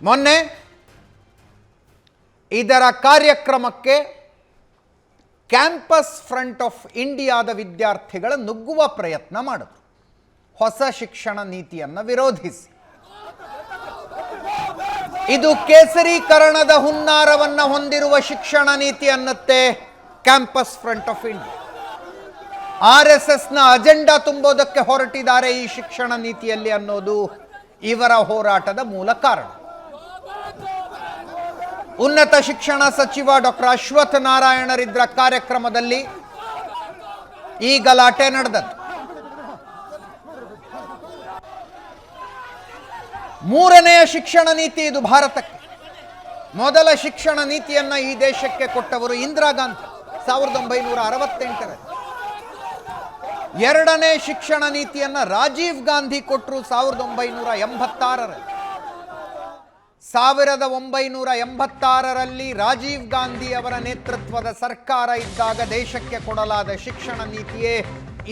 ಮೊನ್ನೆ ಇದರ ಕಾರ್ಯಕ್ರಮಕ್ಕೆ ಕ್ಯಾಂಪಸ್ ಫ್ರಂಟ್ ಆಫ್ ಇಂಡಿಯಾದ ವಿದ್ಯಾರ್ಥಿಗಳ ನುಗ್ಗುವ ಪ್ರಯತ್ನ ಮಾಡಿದ್ರು. ಹೊಸ ಶಿಕ್ಷಣ ನೀತಿಯನ್ನು ವಿರೋಧಿಸಿ ಇದು ಕೇಸರೀಕರಣದ ಹುನ್ನಾರವನ್ನು ಹೊಂದಿರುವ ಶಿಕ್ಷಣ ನೀತಿ ಅನ್ನತ್ತೆ ಕ್ಯಾಂಪಸ್ ಫ್ರಂಟ್ ಆಫ್ ಇಂಡಿಯಾ. RSSನ ಅಜೆಂಡಾ ತುಂಬೋದಕ್ಕೆ ಹೊರಟಿದ್ದಾರೆ ಈ ಶಿಕ್ಷಣ ನೀತಿಯಲ್ಲಿ ಅನ್ನೋದು ಇವರ ಹೋರಾಟದ ಮೂಲ ಕಾರಣ. ಉನ್ನತ ಶಿಕ್ಷಣ ಸಚಿವ ಡಾಕ್ಟರ್ ಅಶ್ವಥ್ ನಾರಾಯಣರಿದ್ರ ಕಾರ್ಯಕ್ರಮದಲ್ಲಿ ಈ ಗಲಾಟೆ ನಡೆದದ್ದು. ಮೂರನೆಯ ಶಿಕ್ಷಣ ನೀತಿ ಇದು ಭಾರತಕ್ಕೆ. ಮೊದಲ ಶಿಕ್ಷಣ ನೀತಿಯನ್ನ ಈ ದೇಶಕ್ಕೆ ಕೊಟ್ಟವರು ಇಂದಿರಾ ಗಾಂಧಿ 1968ರಲ್ಲಿ. ಎರಡನೇ ಶಿಕ್ಷಣ ನೀತಿಯನ್ನ ರಾಜೀವ್ ಗಾಂಧಿ ಕೊಟ್ಟರು 1986ರಲ್ಲಿ. 1986ರಲ್ಲಿ ರಾಜೀವ್ ಗಾಂಧಿ ಅವರ ನೇತೃತ್ವದ ಸರ್ಕಾರ ಇದ್ದಾಗ ದೇಶಕ್ಕೆ ಕೊಡಲಾದ ಶಿಕ್ಷಣ ನೀತಿಯೇ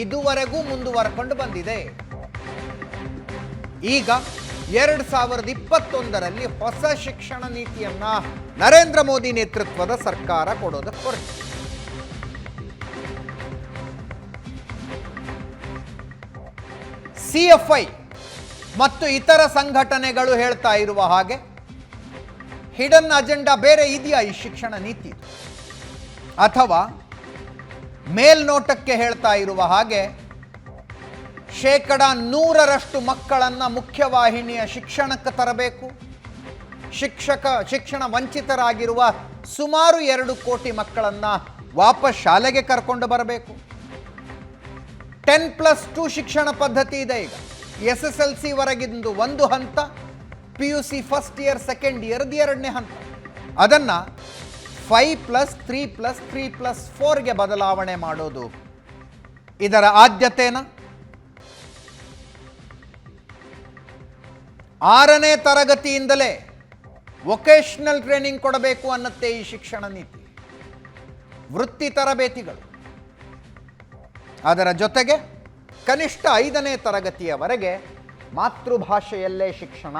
ಇದುವರೆಗೂ ಮುಂದುವರೆಕೊಂಡು ಬಂದಿದೆ. ಈಗ 2021ರಲ್ಲಿ ಹೊಸ ಶಿಕ್ಷಣ ನೀತಿಯನ್ನ ನರೇಂದ್ರ ಮೋದಿ ನೇತೃತ್ವದ ಸರ್ಕಾರ ಕೊಡೋದಕ್ಕೆ ಹೊರಟಿದೆ. CFI ಮತ್ತು ಇತರ ಸಂಘಟನೆಗಳು ಹೇಳ್ತಾ ಇರುವ ಹಾಗೆ ಹಿಡನ್ ಅಜೆಂಡಾ ಬೇರೆ ಇದೆಯಾ ಈ ಶಿಕ್ಷಣ ನೀತಿ, ಅಥವಾ ಮೇಲ್ನೋಟಕ್ಕೆ ಹೇಳ್ತಾ ಇರುವ ಹಾಗೆ 100% ಮಕ್ಕಳನ್ನು ಮುಖ್ಯವಾಹಿನಿಯ ಶಿಕ್ಷಣಕ್ಕೆ ತರಬೇಕು, ಶಿಕ್ಷಣ ವಂಚಿತರಾಗಿರುವ ಸುಮಾರು 2 ಕೋಟಿ ಮಕ್ಕಳನ್ನು ವಾಪಸ್ ಶಾಲೆಗೆ ಕರ್ಕೊಂಡು ಬರಬೇಕು. 10+2 ಶಿಕ್ಷಣ ಪದ್ಧತಿ ಇದೆ ಈಗ. SSLC ವರೆಗಿಂದು ಒಂದು ಹಂತ, PUC ಫಸ್ಟ್ ಇಯರ್ ಸೆಕೆಂಡ್ ಇಯರ್ದು ಎರಡನೇ ಹಂತ. ಅದನ್ನು 5+3+3+4ಗೆ ಬದಲಾವಣೆ ಮಾಡೋದು ಇದರ ಆದ್ಯತೆನ. 6ನೇ ತರಗತಿಯಿಂದಲೇ ವೊಕೇಶನಲ್ ಟ್ರೈನಿಂಗ್ ಕೊಡಬೇಕು ಅನ್ನತ್ತೆ ಈ ಶಿಕ್ಷಣ ನೀತಿ, ವೃತ್ತಿ ತರಬೇತಿಗಳು. ಅದರ ಜೊತೆಗೆ ಕನಿಷ್ಠ 5ನೇ ತರಗತಿಯವರೆಗೆ ಮಾತೃಭಾಷೆಯಲ್ಲೇ ಶಿಕ್ಷಣ.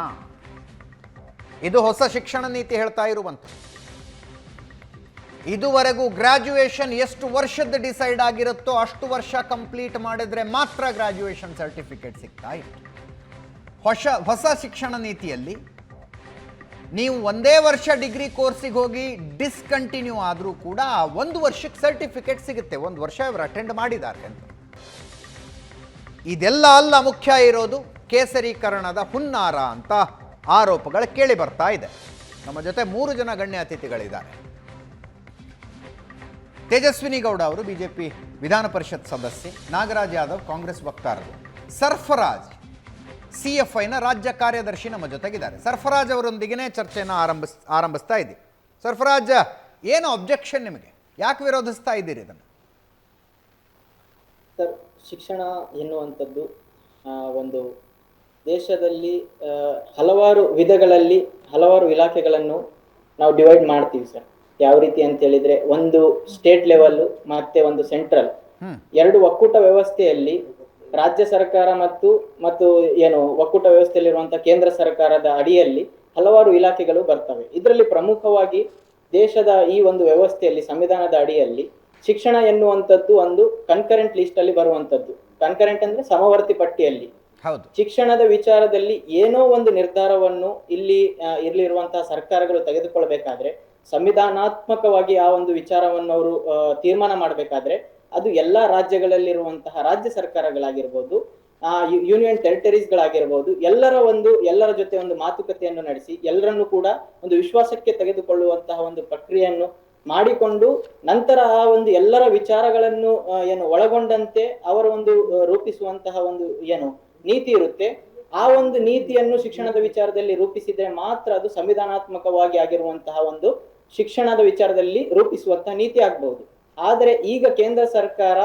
ಇದು ಹೊಸ ಶಿಕ್ಷಣ ನೀತಿ ಹೇಳ್ತಾ ಇರುವಂಥದ್ದು. ಇದುವರೆಗೂ ಗ್ರಾಜ್ಯುಯೇಷನ್ ಎಷ್ಟು ವರ್ಷದ ಡಿಸೈಡ್ ಆಗಿರುತ್ತೋ ಅಷ್ಟು ವರ್ಷ ಕಂಪ್ಲೀಟ್ ಮಾಡಿದ್ರೆ ಮಾತ್ರ ಗ್ರಾಜ್ಯುಯೇಷನ್ ಸರ್ಟಿಫಿಕೇಟ್ ಸಿಗ್ತಾ ಇತ್ತು. ಹೊಸ ಶಿಕ್ಷಣ ನೀತಿಯಲ್ಲಿ ನೀವು ಒಂದೇ ವರ್ಷ ಡಿಗ್ರಿ ಕೋರ್ಸಿಗೆ ಹೋಗಿ ಡಿಸ್ಕಂಟಿನ್ಯೂ ಆದರೂ ಕೂಡ 1 ವರ್ಷಕ್ಕೆ ಸರ್ಟಿಫಿಕೇಟ್ ಸಿಗುತ್ತೆ, 1 ವರ್ಷ ಇವರು ಅಟೆಂಡ್ ಮಾಡಿದ್ದಾರೆ ಅಂತ. ಇದೆಲ್ಲ ಅಲ್ಲ, ಮುಖ್ಯ ಇರೋದು ಕೇಸರೀಕರಣದ ಹುನ್ನಾರ ಅಂತ ಆರೋಪಗಳು ಕೇಳಿ ಬರ್ತಾ ಇದೆ. ನಮ್ಮ ಜೊತೆ 3 ಜನ ಗಣ್ಯ ಅತಿಥಿಗಳಿದ್ದಾರೆ. ತೇಜಸ್ವಿನಿ ಗೌಡ ಅವರು ಬಿಜೆಪಿ ವಿಧಾನ ಪರಿಷತ್ ಸದಸ್ಯೆ, ನಾಗರಾಜ್ ಯಾದವ್ ಕಾಂಗ್ರೆಸ್ ವಕ್ತಾರರು, ಸರ್ಫರಾಜ್ CFIನ ರಾಜ್ಯ ಕಾರ್ಯದರ್ಶಿ ನಮ್ಮ ಜೊತೆಗಿದ್ದಾರೆ. ಸರ್ಫರಾಜ್ ಅವರೊಂದಿಗೆ ಚರ್ಚೆಯನ್ನು ಆರಂಭಿಸ್ತಾ ಇದ್ದೀವಿ. ಸರ್ಫರಾಜ್, ಏನು ಅಬ್ಜೆಕ್ಷನ್ ನಿಮಗೆ? ಯಾಕೆ ವಿರೋಧಿಸ್ತಾ ಇದ್ದೀರಿ ಇದನ್ನು? ಸರ್, ಶಿಕ್ಷಣ ಎನ್ನುವಂಥದ್ದು ಒಂದು ದೇಶದಲ್ಲಿ ಹಲವಾರು ವಿಧಗಳಲ್ಲಿ ಹಲವಾರು ಇಲಾಖೆಗಳನ್ನು ನಾವು ಡಿವೈಡ್ ಮಾಡ್ತೀವಿ ಸರ್. ಯಾವ ರೀತಿ ಅಂತ ಹೇಳಿದ್ರೆ, ಒಂದು ಸ್ಟೇಟ್ ಲೆವೆಲ್ ಮತ್ತೆ ಒಂದು ಸೆಂಟ್ರಲ್, 2 ಒಕ್ಕೂಟ ವ್ಯವಸ್ಥೆಯಲ್ಲಿ ರಾಜ್ಯ ಸರ್ಕಾರ ಮತ್ತು ಏನು ಒಕ್ಕೂಟ ವ್ಯವಸ್ಥೆಯಲ್ಲಿರುವಂತಹ ಕೇಂದ್ರ ಸರ್ಕಾರದ ಅಡಿಯಲ್ಲಿ ಹಲವಾರು ಇಲಾಖೆಗಳು ಬರ್ತವೆ. ಇದರಲ್ಲಿ ಪ್ರಮುಖವಾಗಿ ದೇಶದ ಈ ಒಂದು ವ್ಯವಸ್ಥೆಯಲ್ಲಿ ಸಂವಿಧಾನದ ಅಡಿಯಲ್ಲಿ ಶಿಕ್ಷಣ ಎನ್ನುವಂಥದ್ದು ಒಂದು ಕನ್ಕರೆಂಟ್ ಲಿಸ್ಟ್ ಅಲ್ಲಿ ಬರುವಂತದ್ದು. ಕನ್ಕರೆಂಟ್ ಅಂದ್ರೆ ಸಮವರ್ತಿ ಪಟ್ಟಿಯಲ್ಲಿ. ಶಿಕ್ಷಣದ ವಿಚಾರದಲ್ಲಿ ಏನೋ ಒಂದು ನಿರ್ಧಾರವನ್ನು ಇಲ್ಲಿರುವಂತಹ ಸರ್ಕಾರಗಳು ತೆಗೆದುಕೊಳ್ಬೇಕಾದ್ರೆ, ಸಂವಿಧಾನಾತ್ಮಕವಾಗಿ ಆ ಒಂದು ವಿಚಾರವನ್ನು ಅವರು ತೀರ್ಮಾನ ಮಾಡಬೇಕಾದ್ರೆ ಅದು ಎಲ್ಲಾ ರಾಜ್ಯಗಳಲ್ಲಿರುವಂತಹ ರಾಜ್ಯ ಸರ್ಕಾರಗಳಾಗಿರ್ಬೋದು, ಯೂನಿಯನ್ ಟೆರಿಟರೀಸ್ಗಳಾಗಿರ್ಬೋದು, ಎಲ್ಲರ ಜೊತೆ ಒಂದು ಮಾತುಕತೆಯನ್ನು ನಡೆಸಿ ಎಲ್ಲರನ್ನು ಕೂಡ ಒಂದು ವಿಶ್ವಾಸಕ್ಕೆ ತೆಗೆದುಕೊಳ್ಳುವಂತಹ ಒಂದು ಪ್ರಕ್ರಿಯೆಯನ್ನು ಮಾಡಿಕೊಂಡು ನಂತರ ಆ ಒಂದು ಎಲ್ಲರ ವಿಚಾರಗಳನ್ನು ಒಳಗೊಂಡಂತೆ ಅವರು ಒಂದು ರೂಪಿಸುವಂತಹ ಒಂದು ನೀತಿ ಇರುತ್ತೆ. ಆ ಒಂದು ನೀತಿಯನ್ನು ಶಿಕ್ಷಣದ ವಿಚಾರದಲ್ಲಿ ರೂಪಿಸಿದ್ರೆ ಮಾತ್ರ ಅದು ಸಂವಿಧಾನಾತ್ಮಕವಾಗಿ ಆಗಿರುವಂತಹ ಒಂದು ಶಿಕ್ಷಣದ ವಿಚಾರದಲ್ಲಿ ರೂಪಿಸುವಂತಹ ನೀತಿ ಆಗ್ಬಹುದು. ಆದರೆ ಈಗ ಕೇಂದ್ರ ಸರ್ಕಾರ,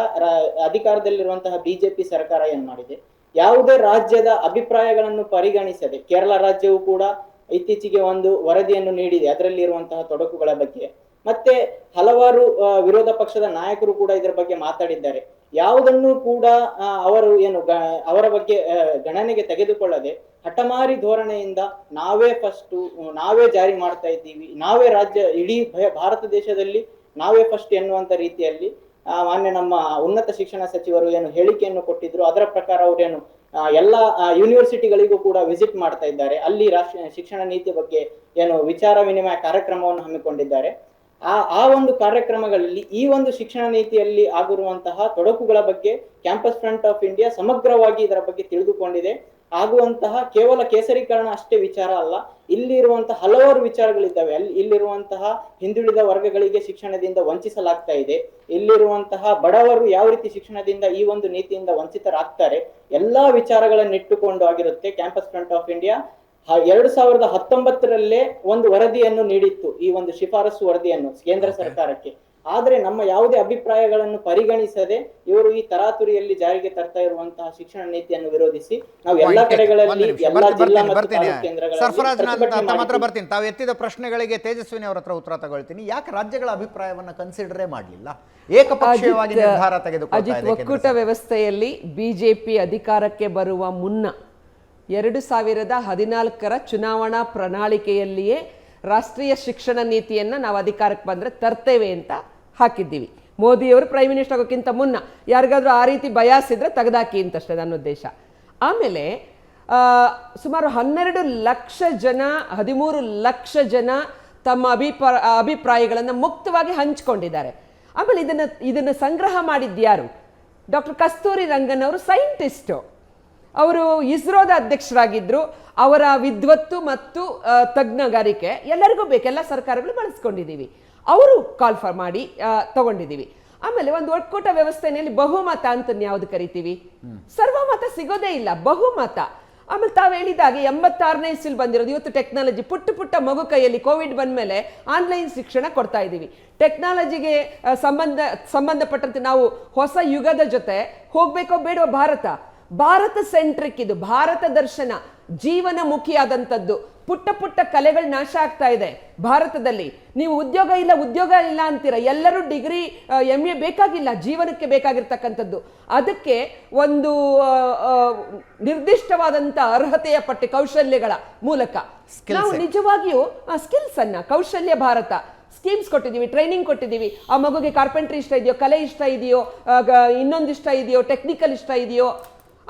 ಅಧಿಕಾರದಲ್ಲಿರುವಂತಹ ಬಿಜೆಪಿ ಸರ್ಕಾರ ಏನ್ ಮಾಡಿದೆ, ಯಾವುದೇ ರಾಜ್ಯದ ಅಭಿಪ್ರಾಯಗಳನ್ನು ಪರಿಗಣಿಸದೆ, ಕೇರಳ ರಾಜ್ಯವು ಕೂಡ ಇತ್ತೀಚೆಗೆ ಒಂದು ವರದಿಯನ್ನು ನೀಡಿದೆ ಅದರಲ್ಲಿ ಇರುವಂತಹ ತೊಡಕುಗಳ ಬಗ್ಗೆ. ಮತ್ತೆ ಹಲವಾರು ವಿರೋಧ ಪಕ್ಷದ ನಾಯಕರು ಕೂಡ ಇದರ ಬಗ್ಗೆ ಮಾತಾಡಿದ್ದಾರೆ. ಯಾವುದನ್ನು ಕೂಡ ಅವರು ಏನು ಅವರ ಬಗ್ಗೆ ಗಣನೆಗೆ ತೆಗೆದುಕೊಳ್ಳದೆ ಹಠಮಾರಿ ಧೋರಣೆಯಿಂದ ನಾವೇ ಫಸ್ಟ್, ನಾವೇ ಜಾರಿ ಮಾಡ್ತಾ ಇದ್ದೀವಿ, ನಾವೇ ರಾಜ್ಯ, ಇಡೀ ಭಾರತ ದೇಶದಲ್ಲಿ ನಾವೇ ಫಸ್ಟ್ ಎನ್ನುವಂತ ರೀತಿಯಲ್ಲಿ ಮಾನ್ಯ ನಮ್ಮ ಉನ್ನತ ಶಿಕ್ಷಣ ಸಚಿವರು ಏನು ಹೇಳಿಕೆಯನ್ನು ಕೊಟ್ಟಿದ್ರು, ಅದರ ಪ್ರಕಾರ ಅವರೇನು ಎಲ್ಲ ಯೂನಿವರ್ಸಿಟಿಗಳಿಗೂ ಕೂಡ ವಿಸಿಟ್ ಮಾಡ್ತಾ ಇದ್ದಾರೆ. ಅಲ್ಲಿ ರಾಷ್ಟ್ರೀಯ ಶಿಕ್ಷಣ ನೀತಿ ಬಗ್ಗೆ ಏನು ವಿಚಾರ ವಿನಿಮಯ ಕಾರ್ಯಕ್ರಮವನ್ನು ಹಮ್ಮಿಕೊಂಡಿದ್ದಾರೆ. ಆ ಒಂದು ಕಾರ್ಯಕ್ರಮಗಳಲ್ಲಿ ಈ ಒಂದು ಶಿಕ್ಷಣ ನೀತಿಯಲ್ಲಿ ಆಗಿರುವಂತಹ ತೊಡಕುಗಳ ಬಗ್ಗೆ ಕ್ಯಾಂಪಸ್ ಫ್ರಂಟ್ ಆಫ್ ಇಂಡಿಯಾ ಸಮಗ್ರವಾಗಿ ಇದರ ಬಗ್ಗೆ ತಿಳಿದುಕೊಂಡಿದೆ. ಆಗುವಂತಹ ಕೇವಲ ಕೇಸರೀಕರಣ ಅಷ್ಟೇ ವಿಚಾರ ಅಲ್ಲ, ಇಲ್ಲಿರುವಂತಹ ಹಲವಾರು ವಿಚಾರಗಳಿದ್ದಾವೆ. ಇಲ್ಲಿರುವಂತಹ ಹಿಂದುಳಿದ ವರ್ಗಗಳಿಗೆ ಶಿಕ್ಷಣದಿಂದ ವಂಚಿಸಲಾಗ್ತಾ ಇದೆ, ಇಲ್ಲಿರುವಂತಹ ಬಡವರು ಯಾವ ರೀತಿ ಶಿಕ್ಷಣದಿಂದ ಈ ಒಂದು ನೀತಿಯಿಂದ ವಂಚಿತರಾಗ್ತಾರೆ, ಎಲ್ಲಾ ವಿಚಾರಗಳನ್ನಿಟ್ಟುಕೊಂಡು ಆಗಿರುತ್ತೆ ಕ್ಯಾಂಪಸ್ ಫ್ರಂಟ್ ಆಫ್ ಇಂಡಿಯಾ 2019ರಲ್ಲೇ ಒಂದು ವರದಿಯನ್ನು ನೀಡಿತ್ತು, ಈ ಒಂದು ಶಿಫಾರಸು ವರದಿಯನ್ನು ಕೇಂದ್ರ ಸರ್ಕಾರಕ್ಕೆ. ಆದ್ರೆ ನಮ್ಮ ಯಾವುದೇ ಅಭಿಪ್ರಾಯಗಳನ್ನು ಪರಿಗಣಿಸದೆ ಇವರು ಈ ತರಾತುರಿಯಲ್ಲಿ ಜಾರಿಗೆ ತರ್ತಾ ಇರುವಂತಹ ಶಿಕ್ಷಣ ನೀತಿಯನ್ನು ವಿರೋಧಿಸಿ ನಾವು ಎಲ್ಲಾ ಕಡೆಗಳಲ್ಲಿ ಎಲ್ಲಾ ಜಿಲ್ಲಾ ಮತ್ತು ತಾಲೂಕು ಕೇಂದ್ರಗಳಲ್ಲಿ ಬರ್ತೀನಿ. ತಾವು ಎತ್ತಿದ ಪ್ರಶ್ನೆಗಳಿಗೆ ತೇಜಸ್ವಿನಿ ಅವರ ಹತ್ರ ಉತ್ತರ ತಗೊಳ್ತೀನಿ. ಯಾಕೆ ರಾಜ್ಯಗಳ ಅಭಿಪ್ರಾಯವನ್ನ ಕನ್ಸಿಡರೇ ಮಾಡಲಿಲ್ಲ, ಏಕಪಕ್ಷೀಯವಾಗಿ ನಿರ್ಧಾರ ತೆಗೆದುಕೊಳ್ತಾ ಇದೆ? ಒಕ್ಕೂಟ ವ್ಯವಸ್ಥೆಯಲ್ಲಿ ಬಿಜೆಪಿ ಅಧಿಕಾರಕ್ಕೆ ಬರುವ ಮುನ್ನ 2014ರ ಚುನಾವಣಾ ಪ್ರಣಾಳಿಕೆಯಲ್ಲಿಯೇ ರಾಷ್ಟ್ರೀಯ ಶಿಕ್ಷಣ ನೀತಿಯನ್ನು ನಾವು ಅಧಿಕಾರಕ್ಕೆ ಬಂದರೆ ತರ್ತೇವೆ ಅಂತ ಹಾಕಿದ್ದೀವಿ. ಮೋದಿಯವರು ಪ್ರೈಮ್ ಮಿನಿಸ್ಟರ್ ಆಗೋಕ್ಕಿಂತ ಮುನ್ನ ಯಾರಿಗಾದ್ರೂ ಆ ರೀತಿ ಬಯಾಸಿದ್ರೆ ತೆಗೆದಾಕಿ ಅಂತಷ್ಟೇ ನನ್ನ ಉದ್ದೇಶ. ಆಮೇಲೆ ಸುಮಾರು 12 ಲಕ್ಷ ಜನ 13 ಲಕ್ಷ ಜನ ತಮ್ಮ ಅಭಿಪ್ರಾಯಗಳನ್ನು ಮುಕ್ತವಾಗಿ ಹಂಚಿಕೊಂಡಿದ್ದಾರೆ. ಆಮೇಲೆ ಇದನ್ನು ಸಂಗ್ರಹ ಮಾಡಿದ್ಯಾರು? ಡಾಕ್ಟರ್ ಕಸ್ತೂರಿ ರಂಗನ್ ಅವರು ಸೈಂಟಿಸ್ಟು, ಅವರು ಇಸ್ರೋದ ಅಧ್ಯಕ್ಷರಾಗಿದ್ದರು. ಅವರ ವಿದ್ವತ್ತು ಮತ್ತು ತಜ್ಞಗಾರಿಕೆ ಎಲ್ಲರಿಗೂ ಬೇಕು, ಎಲ್ಲ ಸರ್ಕಾರಗಳು ಬಳಸ್ಕೊಂಡಿದ್ದೀವಿ. ಅವರು ಕಾಲ್ಫರ್ ಮಾಡಿ ತಗೊಂಡಿದ್ದೀವಿ. ಆಮೇಲೆ ಒಂದು ಒಕ್ಕೂಟ ವ್ಯವಸ್ಥೆಯಲ್ಲಿ ಬಹುಮತ ಅಂತ ಯಾವ್ದು ಕರಿತೀವಿ, ಸರ್ವಮತ ಸಿಗೋದೇ ಇಲ್ಲ, ಬಹುಮತ. ಆಮೇಲೆ ತಾವು ಹೇಳಿದಾಗೆ 86ನೇ ಇಸ್ವಿಲ್ ಬಂದಿರೋದು, ಇವತ್ತು ಟೆಕ್ನಾಲಜಿ ಪುಟ್ಟ ಮಗು ಕೈಯಲ್ಲಿ ಕೋವಿಡ್ ಬಂದ ಮೇಲೆ ಆನ್ಲೈನ್ ಶಿಕ್ಷಣ ಕೊಡ್ತಾ ಇದ್ದೀವಿ. ಟೆಕ್ನಾಲಜಿಗೆ ಸಂಬಂಧಪಟ್ಟಂತೆ ನಾವು ಹೊಸ ಯುಗದ ಜೊತೆ ಹೋಗ್ಬೇಕೋ ಬೇಡೋ? ಭಾರತ ಸೆಂಟ್ರಿಕ್, ಇದು ಭಾರತ ದರ್ಶನ, ಜೀವನ ಮುಖಿಯಾದಂಥದ್ದು. ಪುಟ್ಟ ಕಲೆಗಳು ನಾಶ ಆಗ್ತಾ ಇದೆ ಭಾರತದಲ್ಲಿ. ನೀವು ಉದ್ಯೋಗ ಇಲ್ಲ ಅಂತೀರ, ಎಲ್ಲರೂ ಡಿಗ್ರಿ MA ಬೇಕಾಗಿಲ್ಲ, ಜೀವನಕ್ಕೆ ಬೇಕಾಗಿರ್ತಕ್ಕಂಥದ್ದು. ಅದಕ್ಕೆ ಒಂದು ನಿರ್ದಿಷ್ಟವಾದಂಥ ಅರ್ಹತೆಯ ಪಟ್ಟಿ ಕೌಶಲ್ಯಗಳ ಮೂಲಕ ನಾವು ನಿಜವಾಗಿಯೂ ಕೌಶಲ್ಯ ಭಾರತ ಸ್ಕೀಮ್ಸ್ ಕೊಟ್ಟಿದ್ದೀವಿ, ಟ್ರೈನಿಂಗ್ ಕೊಟ್ಟಿದ್ದೀವಿ. ಆ ಮಗುಗೆ ಕಾರ್ಪೆಂಟ್ರಿ ಇಷ್ಟ ಇದೆಯೋ, ಕಲೆ ಇಷ್ಟ ಇದೆಯೋ, ಇನ್ನೊಂದು ಇಷ್ಟ ಇದೆಯೋ, ಟೆಕ್ನಿಕಲ್ ಇಷ್ಟ ಇದೆಯೋ.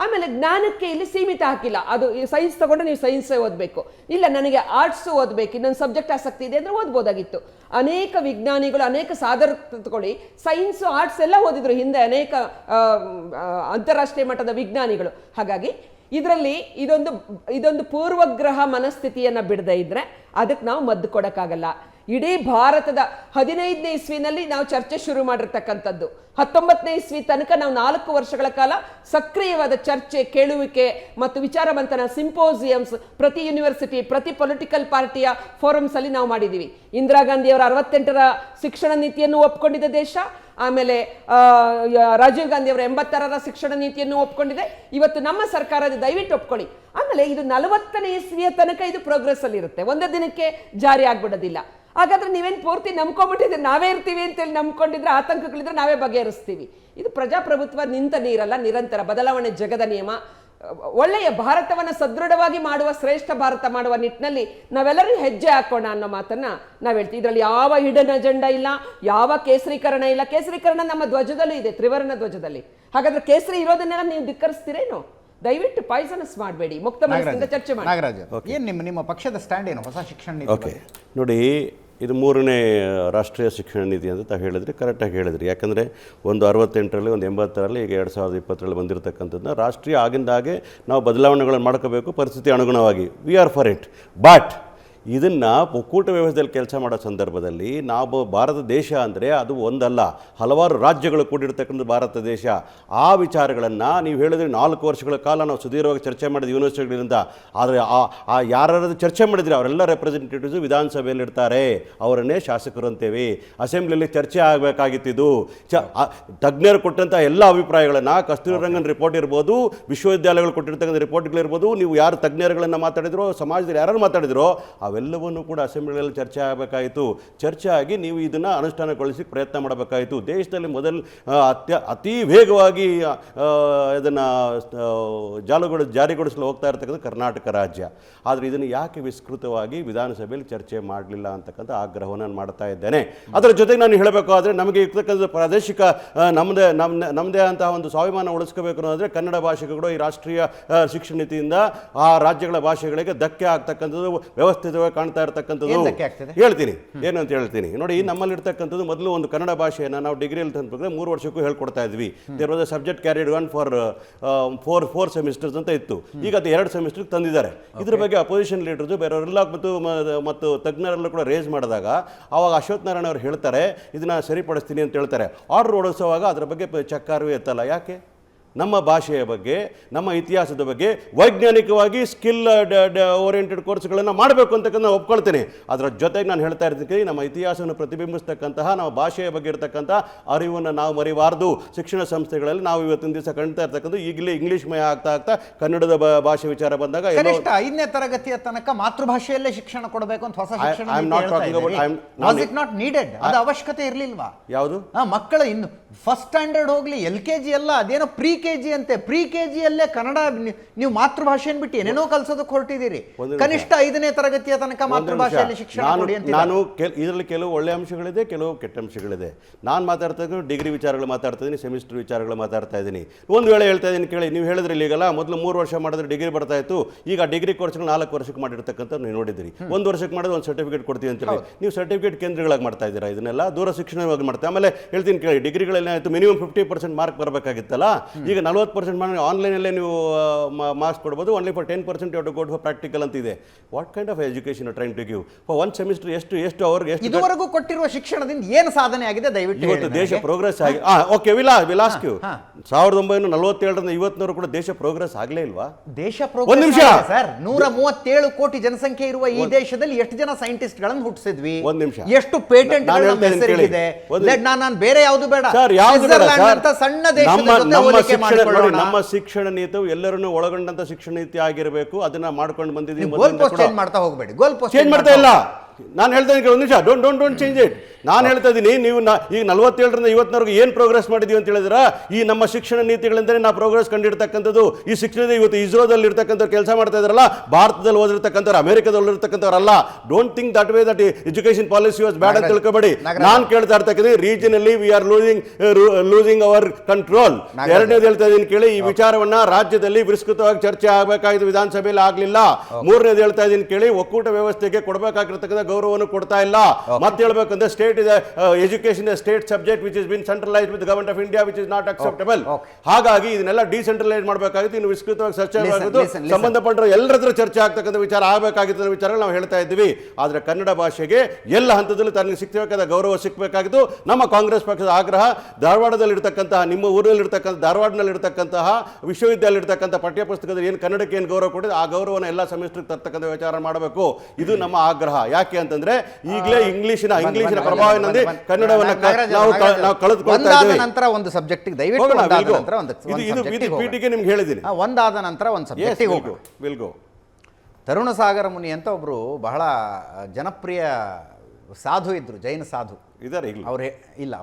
ಆಮೇಲೆ ಜ್ಞಾನಕ್ಕೆ ಇಲ್ಲಿ ಸೀಮಿತ ಹಾಕಿಲ್ಲ. ಅದು ಸೈನ್ಸ್ ತಗೊಂಡ್ರೆ ನೀವು ಸೈನ್ಸೇ ಓದಬೇಕು, ಇಲ್ಲ ನನಗೆ ಆರ್ಟ್ಸು ಓದಬೇಕು, ಇನ್ನೊಂದು ಸಬ್ಜೆಕ್ಟ್ ಆಸಕ್ತಿ ಇದೆ ಅಂದರೆ ಓದ್ಬೋದಾಗಿತ್ತು. ಅನೇಕ ವಿಜ್ಞಾನಿಗಳು ಅನೇಕ ಸಾಧನ ತಗೊಳ್ಳಿ, ಸೈನ್ಸು ಆರ್ಟ್ಸ್ ಎಲ್ಲ ಓದಿದ್ರು ಹಿಂದೆ ಅನೇಕ ಅಂತಾರಾಷ್ಟ್ರೀಯ ಮಟ್ಟದ ವಿಜ್ಞಾನಿಗಳು. ಹಾಗಾಗಿ ಇದರಲ್ಲಿ ಇದೊಂದು ಪೂರ್ವಗ್ರಹ ಮನಸ್ಥಿತಿಯನ್ನು ಬಿಡದೇ ಇದ್ರೆ ಅದಕ್ಕೆ ನಾವು ಮದ್ದು ಕೊಡೋಕ್ಕಾಗಲ್ಲ. ಇಡೀ ಭಾರತದ 15ನೇ ಇಸ್ವಿನಲ್ಲಿ ನಾವು ಚರ್ಚೆ ಶುರು ಮಾಡಿರ್ತಕ್ಕಂಥದ್ದು, 19ನೇ ಇಸ್ವಿ ತನಕ ನಾವು 4 ವರ್ಷಗಳ ಕಾಲ ಸಕ್ರಿಯವಾದ ಚರ್ಚೆ, ಕೇಳುವಿಕೆ ಮತ್ತು ವಿಚಾರ ಮಂಥನ, ಸಿಂಪೋಸಿಯಮ್ಸ್ ಪ್ರತಿ ಯೂನಿವರ್ಸಿಟಿ, ಪ್ರತಿ ಪೊಲಿಟಿಕಲ್ ಪಾರ್ಟಿಯ ಫೋರಮ್ಸ್ ಅಲ್ಲಿ ನಾವು ಮಾಡಿದ್ದೀವಿ. ಇಂದಿರಾ ಗಾಂಧಿಯವರ 68ರ ಶಿಕ್ಷಣ ನೀತಿಯನ್ನು ಒಪ್ಕೊಂಡಿದ್ದ ದೇಶ, ಆಮೇಲೆ ರಾಜೀವ್ ಗಾಂಧಿ ಅವರ 86ರ ಶಿಕ್ಷಣ ನೀತಿಯನ್ನು ಒಪ್ಕೊಂಡಿದೆ. ಇವತ್ತು ನಮ್ಮ ಸರ್ಕಾರದ ದಯವಿಟ್ಟು ಒಪ್ಕೊಳ್ಳಿ. ಆಮೇಲೆ ಇದು 40ನೇ ಇಸ್ವಿಯ ತನಕ ಇದು ಪ್ರೋಗ್ರೆಸ್ ಅಲ್ಲಿ ಇರುತ್ತೆ, ಒಂದೇ ದಿನಕ್ಕೆ ಜಾರಿ ಆಗ್ಬಿಡೋದಿಲ್ಲ. ಹಾಗಾದ್ರೆ ನೀವೇನು ಪೂರ್ತಿ ನಂಬ್ಕೊಂಡ್ಬಿಟ್ಟಿದ್ರೆ ನಾವೇ ಇರ್ತೀವಿ ಅಂತೇಳಿ ನಂಬ್ಕೊಂಡಿದ್ರೆ ಆತಂಕಗಳಿದ್ರೆ ನಾವೇ ಬಗೆಹರಿಸ್ತೀವಿ. ಇದು ಪ್ರಜಾಪ್ರಭುತ್ವ ನಿಂತ ನೀರಲ್ಲ, ನಿರಂತರ ಬದಲಾವಣೆ ಜಗದ ನಿಯಮ. ಒಳ್ಳೆಯ ಭಾರತವನ್ನು ಸದೃಢವಾಗಿ ಮಾಡುವ, ಶ್ರೇಷ್ಠ ಭಾರತ ಮಾಡುವ ನಿಟ್ಟಿನಲ್ಲಿ ನಾವೆಲ್ಲರೂ ಹೆಜ್ಜೆ ಹಾಕೋಣ ಅನ್ನೋ ಮಾತನ್ನ ನಾವು ಹೇಳ್ತೀವಿ. ಇದರಲ್ಲಿ ಯಾವ ಹಿಡನ್ ಅಜೆಂಡಾ ಇಲ್ಲ, ಯಾವ ಕೇಸರೀಕರಣ ಇಲ್ಲ. ಕೇಸರೀಕರಣ ನಮ್ಮ ಧ್ವಜದಲ್ಲೂ ಇದೆ, ತ್ರಿವರ್ಣ ಧ್ವಜದಲ್ಲಿ. ಹಾಗಾದ್ರೆ ಕೇಸರಿ ಇರೋದನ್ನೆಲ್ಲ ನೀವು ಧಿಕ್ಕರಿಸ್ತೀರೇನು? ದಯವಿಟ್ಟು ಪಾಯ್ಸನಸ್ ಮಾಡಬೇಡಿ, ಮುಕ್ತ ಮನಸ್ಸಿಂದ ಚರ್ಚೆ ಮಾಡಿ. ನಾಗರಾಜ್, ಏನು ನಿಮ್ಮ ಪಕ್ಷದ ಸ್ಟ್ಯಾಂಡ್ ಏನು ಹೊಸ ಶಿಕ್ಷಣ ನೀತಿ? ಓಕೆ, ನೋಡಿ, ಇದು 3ನೇ ರಾಷ್ಟ್ರೀಯ ಶಿಕ್ಷಣ ನೀತಿ ಅಂತ ತಾವು ಹೇಳಿದ್ರಿ, ಕರೆಕ್ಟಾಗಿ ಹೇಳಿದ್ರಿ. ಯಾಕಂದರೆ ಒಂದು 68ರಲ್ಲಿ, ಒಂದು 80ರಲ್ಲಿ, ಈಗ 2020ರಲ್ಲಿ ಬಂದಿರತಕ್ಕಂಥದ್ದನ್ನ ರಾಷ್ಟ್ರೀಯ ಆಗಿಂದಾಗೆ ನಾವು ಬದಲಾವಣೆಗಳನ್ನು ಮಾಡ್ಕೋಬೇಕು, ಪರಿಸ್ಥಿತಿ ಅನುಗುಣವಾಗಿ. We are for it. But ಇದನ್ನು ಒಕ್ಕೂಟ ವ್ಯವಸ್ಥೆಯಲ್ಲಿ ಕೆಲಸ ಮಾಡೋ ಸಂದರ್ಭದಲ್ಲಿ ನಾವು ಭಾರತ ದೇಶ ಅಂದರೆ ಅದು ಒಂದಲ್ಲ, ಹಲವಾರು ರಾಜ್ಯಗಳು ಕೂಡಿರ್ತಕ್ಕಂಥ ಭಾರತ ದೇಶ. ಆ ವಿಚಾರಗಳನ್ನು ನೀವು ಹೇಳಿದ್ರೆ 4 ವರ್ಷಗಳ ಕಾಲ ನಾವು ಸುದೀರ್ಘವಾಗಿ ಚರ್ಚೆ ಮಾಡಿದ್ವಿ ಯೂನಿವರ್ಸಿಟಿಗಳಿಂದ. ಆದರೆ ಯಾರು ಚರ್ಚೆ ಮಾಡಿದರೆ ಅವರೆಲ್ಲ ರೆಪ್ರೆಸೆಂಟೇಟಿವ್ಸು ವಿಧಾನಸಭೆಯಲ್ಲಿ ಇರ್ತಾರೆ, ಅವರನ್ನೇ ಶಾಸಕರು ಅಂತೇವೆ. ಅಸೆಂಬ್ಲಿಯಲ್ಲಿ ಚರ್ಚೆ ಆಗಬೇಕಾಗಿತ್ತು. ತಜ್ಞರು ಕೊಟ್ಟಂಥ ಎಲ್ಲ ಅಭಿಪ್ರಾಯಗಳನ್ನು, ಕಸ್ತೂರಿ ರಂಗನ್ ರಿಪೋರ್ಟ್ ಇರ್ಬೋದು, ವಿಶ್ವವಿದ್ಯಾಲಯಗಳು ಕೊಟ್ಟಿರ್ತಕ್ಕಂಥ ರಿಪೋರ್ಟ್ಗಳಿರ್ಬೋದು, ನೀವು ಯಾರು ತಜ್ಞರುಗಳನ್ನು ಮಾತಾಡಿದ್ರೋ, ಸಮಾಜದಲ್ಲಿ ಯಾರು ಮಾತಾಡಿದ್ರೋ, ಆ ಅವೆಲ್ಲವನ್ನು ಕೂಡ ಅಸೆಂಬ್ಲಿಯಲ್ಲಿ ಚರ್ಚೆ ಆಗಬೇಕಾಯಿತು. ಚರ್ಚೆ ಆಗಿ ನೀವು ಇದನ್ನು ಅನುಷ್ಠಾನಗೊಳಿಸಿ ಪ್ರಯತ್ನ ಮಾಡಬೇಕಾಯಿತು. ದೇಶದಲ್ಲಿ ಅತಿ ವೇಗವಾಗಿ ಇದನ್ನು ಜಾರಿಗೊಳಿಸಲು ಹೋಗ್ತಾ ಇರ್ತಕ್ಕಂಥ ಕರ್ನಾಟಕ ರಾಜ್ಯ. ಆದರೆ ಇದನ್ನು ಯಾಕೆ ವಿಸ್ತೃತವಾಗಿ ವಿಧಾನಸಭೆಯಲ್ಲಿ ಚರ್ಚೆ ಮಾಡಲಿಲ್ಲ ಅಂತಕ್ಕಂಥ ಆಗ್ರಹವನ್ನು ನಾನು ಮಾಡ್ತಾ ಇದ್ದೇನೆ. ಅದರ ಜೊತೆಗೆ ನಾನು ಹೇಳಬೇಕಾದ್ರೆ ನಮಗೆ ಇರ್ತಕ್ಕಂಥ ಪ್ರಾದೇಶಿಕ ನಮ್ಮದೇ ಅಂತಹ ಒಂದು ಸ್ವಾಭಿಮಾನ ಉಳಿಸ್ಕೋಬೇಕು ಅನ್ನೋದ್ರೆ ಕನ್ನಡ ಭಾಷೆಗಳು ಈ ರಾಷ್ಟ್ರೀಯ ಶಿಕ್ಷಣ ನೀತಿಯಿಂದ ಆ ರಾಜ್ಯಗಳ ಭಾಷೆಗಳಿಗೆ ಧಕ್ಕೆ ಆಗ್ತಕ್ಕಂಥದ್ದು ವ್ಯವಸ್ಥಿತವಾಗಿ ಕಾಣ್ತಾ ಇರ್ತಕ್ಕಂಥದ್ದು ಹೇಳ್ತೀನಿ. ಏನು ಅಂತ ಹೇಳ್ತೀನಿ ನೋಡಿ. ನಮ್ಮಲ್ಲಿರ್ತಕ್ಕಂಥದ್ದು ಮೊದಲು ಒಂದು ಕನ್ನಡ ಭಾಷೆಯನ್ನು ನಾವು ಡಿಗ್ರಿಯಲ್ಲಿ ತಂದ್ಬೇಕಾದ್ರೆ 3 ವರ್ಷಕ್ಕೂ ಹೇಳ್ಕೊಡ್ತಾ ಇದ್ವಿ. There was a subject carried one for 4 semesters ಅಂತ ಇತ್ತು. ಈಗ ಅದು 2 ಸೆಮಿಸ್ಟರ್ಗೆ ತಂದಿದ್ದಾರೆ. ಇದ್ರ ಬಗ್ಗೆ ಅಪೋಸಿಷನ್ ಲೀಡರ್ಸ್ ಬೇರೆಯವರೆಲ್ಲ ಮತ್ತು ತಜ್ಞರೆಲ್ಲ ಕೂಡ ರೇಸ್ ಮಾಡಿದಾಗ ಅವಾಗ ಅಶ್ವಥ್ ನಾರಾಯಣ ಅವರು ಹೇಳ್ತಾರೆ ಇದನ್ನ ಸರಿಪಡಿಸ್ತೀನಿ ಅಂತ ಹೇಳ್ತಾರೆ. ಆರ್ಡರ್ ಓಡಿಸುವಾಗ ಅದರ ಬಗ್ಗೆ ಚಕ್ಕಾರವೇ ಎತ್ತಲ್ಲ. ಯಾಕೆ? ನಮ್ಮ ಭಾಷೆಯ ಬಗ್ಗೆ, ನಮ್ಮ ಇತಿಹಾಸದ ಬಗ್ಗೆ ವೈಜ್ಞಾನಿಕವಾಗಿ ಸ್ಕಿಲ್ ಓರಿಯೆಂಟೆಡ್ ಕೋರ್ಸ್ಗಳನ್ನು ಮಾಡಬೇಕು ಅಂತಕ್ಕಂಥ ನಾನು ಒಪ್ಕೊಳ್ತೇನೆ. ಅದರ ಜೊತೆಗೆ ನಾನು ಹೇಳ್ತಾ ಇರ್ತೀನಿ, ನಮ್ಮ ಇತಿಹಾಸವನ್ನು ಪ್ರತಿಬಿಂಬಿಸ್ತಕ್ಕಂತಹ ನಮ್ಮ ಭಾಷೆಯ ಬಗ್ಗೆ ಇರತಕ್ಕಂಥ ಅರಿವನ್ನು ನಾವು ಮರಿಬಾರ್ದು. ಶಿಕ್ಷಣ ಸಂಸ್ಥೆಗಳಲ್ಲಿ ನಾವು ಇವತ್ತಿನ ದಿವಸ ಕಾಣ್ತಾ ಇರ್ತಕ್ಕಂಥ ಈಗಲೇ ಇಂಗ್ಲೀಷ್ ಮಯ ಆಗ್ತಾ ಕನ್ನಡದ ಭಾಷೆ ವಿಚಾರ ಬಂದಾಗ 5ನೇ ತರಗತಿಯ ತನಕ ಮಾತೃಭಾಷೆಯಲ್ಲೇ ಶಿಕ್ಷಣ ಕೊಡಬೇಕು ಅಂತ ಹೊಸ ಶಿಕ್ಷಣ ನೀಡೆಡ್. ಅದು ಅವಶ್ಯಕತೆ ಇರಲಿಲ್ವಾ? ಯಾವುದು? ಮಕ್ಕಳು ಇನ್ನು ಫಸ್ಟ್ ಸ್ಟ್ಯಾಂಡರ್ಡ್ ಹೋಗ್ಲಿ, LKG ಎಲ್ಲ ಅದೇನೋ ಪ್ರೀ KG ಅಂತೆ. ಪ್ರೀ KGಯಲ್ಲೇ ಕನ್ನಡ ನೀವು ಮಾತೃಭಾಷೆಯನ್ನು ಬಿಟ್ಟು ಏನೇನೋ ಕಲ್ಸೋದಕ್ಕೆ ಹೊರಟಿದ್ದೀರಿ. ಕನಿಷ್ಠ 5ನೇ ತರಗತಿಯ ತನಕ ಮಾತೃಭಾಷೆಯಲ್ಲಿ ಶಿಕ್ಷಣ ಕೊಡಿ ಅಂತ. ನಾನು ಇದರಲ್ಲಿ ಕೆಲವು ಒಳ್ಳೆ ಅಂಶಗಳಿದೆ, ಕೆಲವು ಕೆಟ್ಟ ಅಂಶಗಳಿದೆ. ನಾನು ಮಾತಾಡ್ತಾ ಇದ್ದೀನಿ ಡಿಗ್ರಿ ವಿಚಾರಗಳು ಮಾತಾಡ್ತಾ ಇದ್ದೀನಿ, ಸೆಮಿಸ್ಟರ್ ವಿಚಾರಗಳು ಮಾತಾಡ್ತಾ ಇದ್ದೀನಿ. ಒಂದು ವೇಳೆ ಹೇಳ್ತಾ ಇದ್ದೀನಿ ಕೇಳಿ, ನೀವು ಹೇಳಿದ್ರೆ ಈಗಲ್ಲ ಮೊದಲು 3 ವರ್ಷ ಮಾಡಿದ್ರೆ ಡಿಗ್ರಿ ಬರ್ತಾ ಇತ್ತು. ಈಗ ಡಿಗ್ರಿ ಕೋರ್ಸ್ಗಳು 4 ವರ್ಷಕ್ಕೆ ಮಾಡಿರ್ತಕ್ಕಂಥ ನೀವು ನೋಡಿದ್ದೀರಿ. 1 ವರ್ಷಕ್ಕೆ ಮಾಡಿದ್ರೆ ಒಂದು ಸರ್ಟಿಫಿಕೇಟ್ ಕೊಡ್ತೀವಿ ಅಂತ ಹೇಳಿ ನೀವು ಸರ್ಟಿಫಿಕೇಟ್ ಕೇಂದ್ರಗಳಾಗಿ ಮಾಡ್ತಾ ಇದ್ದೀರಾ. ಇದನ್ನೆಲ್ಲ ದೂರ ಶಿಕ್ಷಣವಾಗಿ ಮಾಡ್ತಾರೆ. ಆಮೇಲೆ ಹೇಳ್ತೀನಿ ಕೇಳಿ, ಡಿಗ್ರಿಗಳಲ್ಲಿ ಆಯಿತು ಮಿನಿಮಮ್ 50% ಮಾರ್ಕ್ ಬರಬೇಕಾಗಿತ್ತಲ್ಲ. ಈಗ 40% ಮಾಡಿ ಆನ್ಲೈನಲ್ಲೇ ನೀವು ಮಾರ್ಕ್ಸ್ ಕೊಡ್ಬೋದು. Only for 10% you to go for practical ಅಂತ ಇದೆ. What kind of education train to give for 1 semester? ಎಷ್ಟು ಅವ್ರಿಗೆ ಇದುವರೆಗೂ ಕೊಟ್ಟಿರುವ ಶಿಕ್ಷಣದಿಂದ ಏನು ಸಾಧನೆ ಆಗಿದೆ ದಯವಿಟ್ಟು ಇವತ್ತು ದೇಶ ಪ್ರೋಗ್ರೆಸ್ ಆಗಿ ಓಕೆ ವಿಲ್ ಆಸ್ಕ್ ಯು 1947ರಿಂದ ಇವತ್ತಿನವರು ಕೂಡ ದೇಶ ಪ್ರೋಗ್ರೆಸ್ ಆಗಲೇ ಇಲ್ವಾ? ದೇಶ ಪ್ರೋಗ್ರೆಸ್ ಸರ್. 137 ಕೋಟಿ ಜನಸಂಖ್ಯೆ ಇರುವ ಈ ದೇಶದಲ್ಲಿ ಎಷ್ಟು ಜನ ಸೈಂಟಿಸ್ಟ್ ಗಳನ್ನು ಹುಟ್ಟಿಸಿದ್ವಿ? ಒಂದು ನಿಮಿಷ. ಎಷ್ಟು ಪೇಟೆಂಟ್ ಇದೆ? ನಾನು ಬೇರೆ ಯಾವುದು ಬೇಡ ಸರ್, ಯಾವುದು ಬೇಡ ಸರ್. ಸಣ್ಣ ದೇಶ ನಮ್ಮ ಶಿಕ್ಷಣ ನೀತಿಯು ಎಲ್ಲರನ್ನು ಒಳಗೊಂಡಂತ ಶಿಕ್ಷಣ ನೀತಿ ಆಗಿರಬೇಕು. ಅದನ್ನ ಮಾಡ್ಕೊಂಡು ಬಂದಿದ್ದೀವಿ. ಗೋಲ್ ಪೋಸ್ಟ್ ಚೇಂಜ್ ಮಾಡ್ತಾ ಹೋಗಬೇಡಿ. ಗೋಲ್ ಪೋಸ್ಟ್ ಚೇಂಜ್ ಮಾಡ್ತಾ ಇಲ್ಲ. ನಾನು ಹೇಳ್ತಾ ಇದ್ದೀನಿ ಒಂದು ನಿಮಿಷ, ಡೋಂಟ್ ಚೇಂಜ್ ಇಟ್. ನಾನು ಹೇಳ್ತಾ ಇದ್ದೀನಿ, ನೀವು ಈಗ 47ರಿಂದ ಇವತ್ತಿನವರೆಗೂ ಏನು ಪ್ರೋಗ್ರೆಸ್ ಮಾಡಿದೀವಿ ಅಂತ ಹೇಳಿದ್ರ, ಈ ನಮ್ಮ ಶಿಕ್ಷಣ ನೀತಿಗಳಿಂದಲೇ ನಾವು ಪ್ರೋಗ್ರೆಸ್ ಕಂಡಿರ್ತಕ್ಕಂಥದ್ದು. ಈ ಶಿಕ್ಷಣದ ಇವತ್ತು ಇಸ್ರೋದಲ್ಲಿ ಇರ್ತಕ್ಕಂಥವ್ರು ಕೆಲಸ ಮಾಡ್ತಾ ಇದ್ದಾರಲ್ಲ, ಭಾರತದಲ್ಲಿ ಓದಿರ್ತಕ್ಕಂಥವ್ರು, ಅಮೆರಿಕದಲ್ಲಿ ಇರ್ತಕ್ಕಂಥವ್ರಲ್ಲ. Don't think that way that education policy was bad ಅಂತ ತಿಳ್ಕೊಬೇಡಿ. ನಾನು ಕೇಳ್ತಾ ಇರ್ತಕ್ಕಂಥ regionally we are losing our control. ಎರಡನೇದು ಹೇಳ್ತಾ ಇದ್ದೀನಿ ಕೇಳಿ, ಈ ವಿಚಾರವನ್ನ ರಾಜ್ಯದಲ್ಲಿ ವಿಸ್ತೃತವಾಗಿ ಚರ್ಚೆ ಆಗಬೇಕಾಗಿದ್ದು, ವಿಧಾನಸಭೆಯಲ್ಲಿ ಆಗಲಿಲ್ಲ. ಮೂರನೇದು ಹೇಳ್ತಾ ಇದ್ದೀನಿ ಕೇಳಿ, ಒಕ್ಕೂಟ ವ್ಯವಸ್ಥೆಗೆ ಕೊಡಬೇಕಾಗಿರ್ತಕ್ಕಂಥ ಗೌರವವನ್ನು ಕೊಡ್ತಾ ಇಲ್ಲ. ಮತ್ತೆ ಹೇಳ್ಬೇಕಂದ್ರೆ state is education is a state subject which has been centralized with the government of India, which is not acceptable. ಹಾಗಾಗಿ ಇದನ್ನೆಲ್ಲ ಡಿಸೆಂಟ್ರಲೈಸ್ ಮಾಡಬೇಕಾಗಿತ್ತು. ಇನ್ನು ವಿಸ್ತೃತವಾಗಿ ಚರ್ಚೆ ಆಗಬೇಕು. ಸಂಬಂಧಪಟ್ಟ ಎಲ್ಲರ ಹತ್ರ ಚರ್ಚೆ ಆಗ್ತಕ್ಕಂಥ ವಿಚಾರ ಆಗಬೇಕಾಗಿತ್ತು ವಿಚಾರಗಳು ನಾವು ಹೇಳ್ತಾ ಇದ್ದೀವಿ. ಆದರೆ ಕನ್ನಡ ಭಾಷೆಗೆ ಎಲ್ಲ ಹಂತದಲ್ಲೂ ತನಗೆ ಸಿಕ್ಕಬೇಕಾದ ಗೌರವ ಸಿಕ್ಕಬೇಕಾಗಿತ್ತು. ನಮ್ಮ ಕಾಂಗ್ರೆಸ್ ಪಕ್ಷದ ಆಗ್ರಹ, ಧಾರವಾಡದಲ್ಲಿರ್ತಕ್ಕಂತಹ, ನಿಮ್ಮ ಊರಿನಲ್ಲಿರ್ತಕ್ಕಂಥ, ಧಾರವಾಡನಲ್ಲಿರ್ತಕ್ಕಂತಹ ವಿಶ್ವವಿದ್ಯಾಲಯ ಇರ್ತಕ್ಕಂಥ ಪಠ್ಯಪುಸ್ತಕದಲ್ಲಿ ಏನು ಕನ್ನಡಕ್ಕೆ ಏನು ಗೌರವ ಕೊಟ್ಟಿದೆ ಆ ಗೌರವನ ಎಲ್ಲ ಸೆಮಿಸ್ಟರ್ಗೆ ತರ್ತಕ್ಕಂಥ ವಿಚಾರ ಮಾಡಬೇಕು. ಇದು ನಮ್ಮ ಆಗ್ರಹ. ಯಾಕೆ ಅಂತಂದ್ರೆ ಈಗಲೇ ಇಂಗ್ಲಿಷಿನ ಪ್ರಭಾವದಿಂದ ಕನ್ನಡವನ್ನು ನಾವು ಕಳೆದುಕೊಳ್ತಾ ಇದ್ದೇವೆ. ನಂತರ ಒಂದು ಸಬ್ಜೆಕ್ಟಿಗೆ ದಯವಿಟ್ಟು ಪೀಠಿಗೆ ನಿಮ್ಗೆ ಹೇಳಿದ್ದೀನಿ, ಒಂದಾದ ನಂತರ ಒಂದು ಸಬ್ಜೆಕ್ಟಿಗೆ ವಿಲ್ ಗೋ. ತರುಣ ಸಾಗರ ಮುನಿ ಅಂತ ಒಬ್ರು ಬಹಳ ಜನಪ್ರಿಯ ಸಾಧು ಇದ್ರು, ಜೈನ ಸಾಧು ಇದ್ದಾರೆ. ಅವ್ರು ಇಲ್ಲ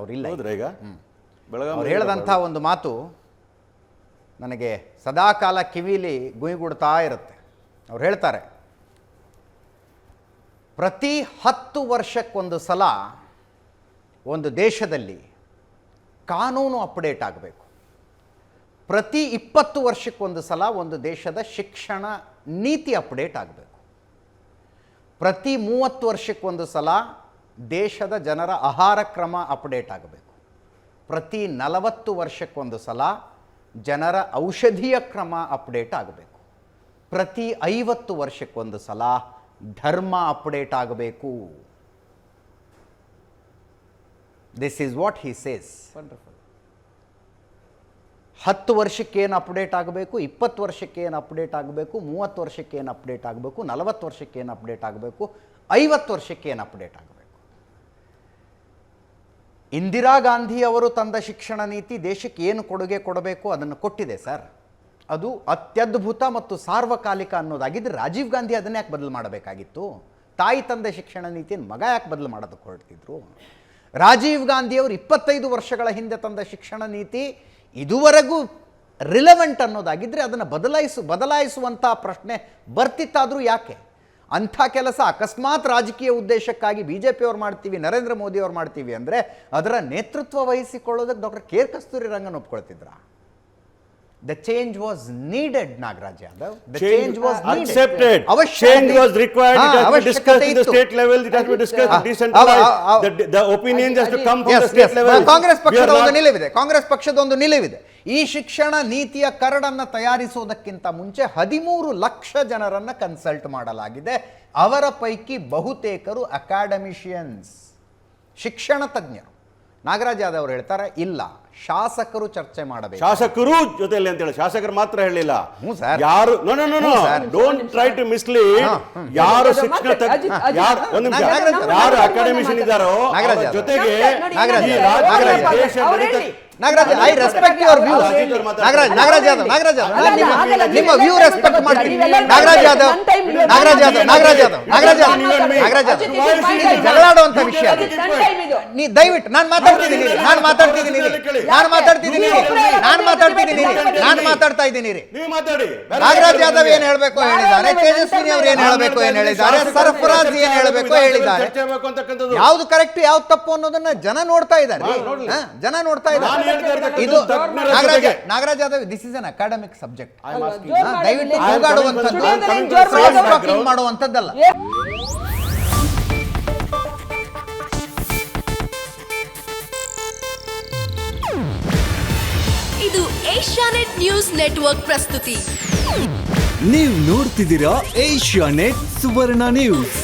ಈಗ ಅವ್ರು ಹೇಳದಂಥ ಒಂದು ಮಾತು ನನಗೆ ಸದಾಕಾಲ ಕಿವಿಲಿ ಗುಯಿಗುಡ್ತಾ ಇರುತ್ತೆ. ಅವ್ರು ಹೇಳ್ತಾರೆ, ಪ್ರತಿ 10 ವರ್ಷಕ್ಕೊಂದು ಸಲ ಒಂದು ದೇಶದಲ್ಲಿ ಕಾನೂನು ಅಪ್ಡೇಟ್ ಆಗಬೇಕು. ಪ್ರತಿ 20 ವರ್ಷಕ್ಕೊಂದು ಸಲ ಒಂದು ದೇಶದ ಶಿಕ್ಷಣ ನೀತಿ ಅಪ್ಡೇಟ್ ಆಗಬೇಕು. ಪ್ರತಿ 30 ವರ್ಷಕ್ಕೊಂದು ಸಲ ದೇಶದ ಜನರ ಆಹಾರ ಕ್ರಮ ಅಪ್ಡೇಟ್ ಆಗಬೇಕು. ಪ್ರತಿ 40 ವರ್ಷಕ್ಕೊಂದು ಸಲ ಜನರ ಔಷಧೀಯ ಕ್ರಮ ಅಪ್ಡೇಟ್ ಆಗಬೇಕು. ಪ್ರತಿ 50 ವರ್ಷಕ್ಕೊಂದು ಸಲ ಧರ್ಮ ಅಪ್ಡೇಟ್ ಆಗಬೇಕು. This is what he says. 10 ವರ್ಷಕ್ಕೇನು ಅಪ್ಡೇಟ್ ಆಗಬೇಕು, 20 ವರ್ಷಕ್ಕೇನು ಅಪ್ಡೇಟ್ ಆಗಬೇಕು, 30 ವರ್ಷಕ್ಕೇನು ಅಪ್ಡೇಟ್ ಆಗಬೇಕು, 40 ವರ್ಷಕ್ಕೇನು ಅಪ್ಡೇಟ್ ಆಗಬೇಕು, 50 ವರ್ಷಕ್ಕೇನು ಅಪ್ಡೇಟ್ ಆಗಬೇಕು. ಇಂದಿರಾ ಗಾಂಧಿ ಅವರು ತಂದ ಶಿಕ್ಷಣ ನೀತಿ ದೇಶಕ್ಕೆ ಏನು ಕೊಡುಗೆ ಕೊಡಬೇಕು ಅದನ್ನು ಕೊಟ್ಟಿದೆ ಸರ್. ಅದು ಅತ್ಯದ್ಭುತ ಮತ್ತು ಸಾರ್ವಕಾಲಿಕ ಅನ್ನೋದಾಗಿದ್ದರೆ ರಾಜೀವ್ ಗಾಂಧಿ ಅದನ್ನ ಯಾಕೆ ಬದಲು ಮಾಡಬೇಕಾಗಿತ್ತು? ತಾಯಿ ತಂದೆ ಶಿಕ್ಷಣ ನೀತಿಯನ್ನು ಮಗ ಯಾಕೆ ಬದಲು ಮಾಡೋದಕ್ಕೆ ಹೊರಟಿದ್ರು? ರಾಜೀವ್ ಗಾಂಧಿಯವರು 25 ವರ್ಷಗಳ ಹಿಂದೆ ತಂದ ಶಿಕ್ಷಣ ನೀತಿ ಇದುವರೆಗೂ ರಿಲೆವೆಂಟ್ ಅನ್ನೋದಾಗಿದ್ದರೆ ಅದನ್ನು ಬದಲಾಯಿಸುವಂಥ ಪ್ರಶ್ನೆ ಬರ್ತಿತ್ತಾದರೂ ಯಾಕೆ? ಅಂಥ ಕೆಲಸ ಅಕಸ್ಮಾತ್ ರಾಜಕೀಯ ಉದ್ದೇಶಕ್ಕಾಗಿ BJP ಅವ್ರು ಮಾಡ್ತೀವಿ, ನರೇಂದ್ರ ಮೋದಿ ಅವ್ರು ಮಾಡ್ತೀವಿ ಅಂದರೆ ಅದರ ನೇತೃತ್ವ ವಹಿಸಿಕೊಳ್ಳೋದಕ್ಕೆ ಡಾಕ್ಟರ್ ಕೆ ಕಸ್ತೂರಿ ರಂಗನ್ ಒಪ್ಕೊಳ್ತಿದ್ರ? The change was needed, Nagaraj Yadav. The change was needed. Accepted. Change was required. It has to be discussed in the state level. It has to be discussed decentralized. The opinions has to come from the state level. Congress ಪಕ್ಷದ ಒಂದು ನಿಲುವಿದೆ. ಕಾಂಗ್ರೆಸ್ ಪಕ್ಷದ ಒಂದು ನಿಲುವಿದೆ. ಈ ಶಿಕ್ಷಣ ನೀತಿಯ ಕರಡನ್ನು ತಯಾರಿಸುವುದಕ್ಕಿಂತ ಮುಂಚೆ 13 ಲಕ್ಷ ಜನರನ್ನು ಕನ್ಸಲ್ಟ್ ಮಾಡಲಾಗಿದೆ. ಅವರ ಪೈಕಿ ಬಹುತೇಕರು ಅಕಾಡೆಮಿಷಿಯನ್ಸ್, ಶಿಕ್ಷಣ ತಜ್ಞರು. ನಾಗರಾಜ್ ಯಾದವ್ ಅವರು ಹೇಳ್ತಾರೆ ಇಲ್ಲ, ಶಾಸಕರು ಚರ್ಚೆ ಮಾಡಬೇಕು. ಶಾಸಕರು ಜೊತೆಯಲ್ಲಿ ಅಂತ ಹೇಳಿ ಶಾಸಕರು ಮಾತ್ರ ಹೇಳಿಲ್ಲ. ಸರ್, ಯಾರು ಡೋಂಟ್ ಟ್ರೈ ಟು ಮಿಸ್ಲೀಡ್. ಯಾರು ಶಿಕ್ಷಣ ಯಾರು ಅಕಾಡೆಮಿಷಿಯನ್ ಇದ್ದಾರೋ ಜೊತೆಗೆ Nagaraj, I respect your view. Nagaraj Yadav ನಿಮ್ಮ ವ್ಯೂ ರೆಸ್ಪೆಕ್ಟ್ ಮಾಡ್ತೀನಿ. ನಾಗರಾಜ್ ಯಾದವ್ ಜಗಳಾಡುವಂತ ವಿಷಯ. ನೀ ದಯವಿಟ್ಟು ನಾನು ಮಾತಾಡ್ತಾ ಇದ್ದೀನಿ. ನಾಗರಾಜ್ ಯಾದವ್ ಏನ್ ಹೇಳ್ಬೇಕು ಹೇಳಿದ್ದಾರೆ, ತೇಜಸ್ವಿನಿ ಅವ್ರು ಏನ್ ಹೇಳ್ಬೇಕು ಏನ್ ಹೇಳಿದ್ದಾರೆ, ಸರ್ಫರಾಜ್ ಏನ್ ಹೇಳ್ಬೇಕು ಹೇಳಿದ್ದಾರೆ. ಯಾವ್ದು ಕರೆಕ್ಟ್ ಯಾವ್ದು ತಪ್ಪು ಅನ್ನೋದನ್ನ ಜನ ನೋಡ್ತಾ ಇದ್ದಾರೆ. ಇದು Nagaraj Yadav, this is an academic subject. ದಯವಿಟ್ಟು ಕೂಗಾಡುವಂಥದ್ದು ಮಾಡುವಂಥದ್ದಲ್ಲ. ಇದು ಏಷ್ಯಾನೆಟ್ ನ್ಯೂಸ್ ನೆಟ್ವರ್ಕ್ ಪ್ರಸ್ತುತಿ. ನೀವು ನೋಡ್ತಿದ್ದೀರಾ ಏಷ್ಯಾನೆಟ್ ಸುವರ್ಣ ನ್ಯೂಸ್.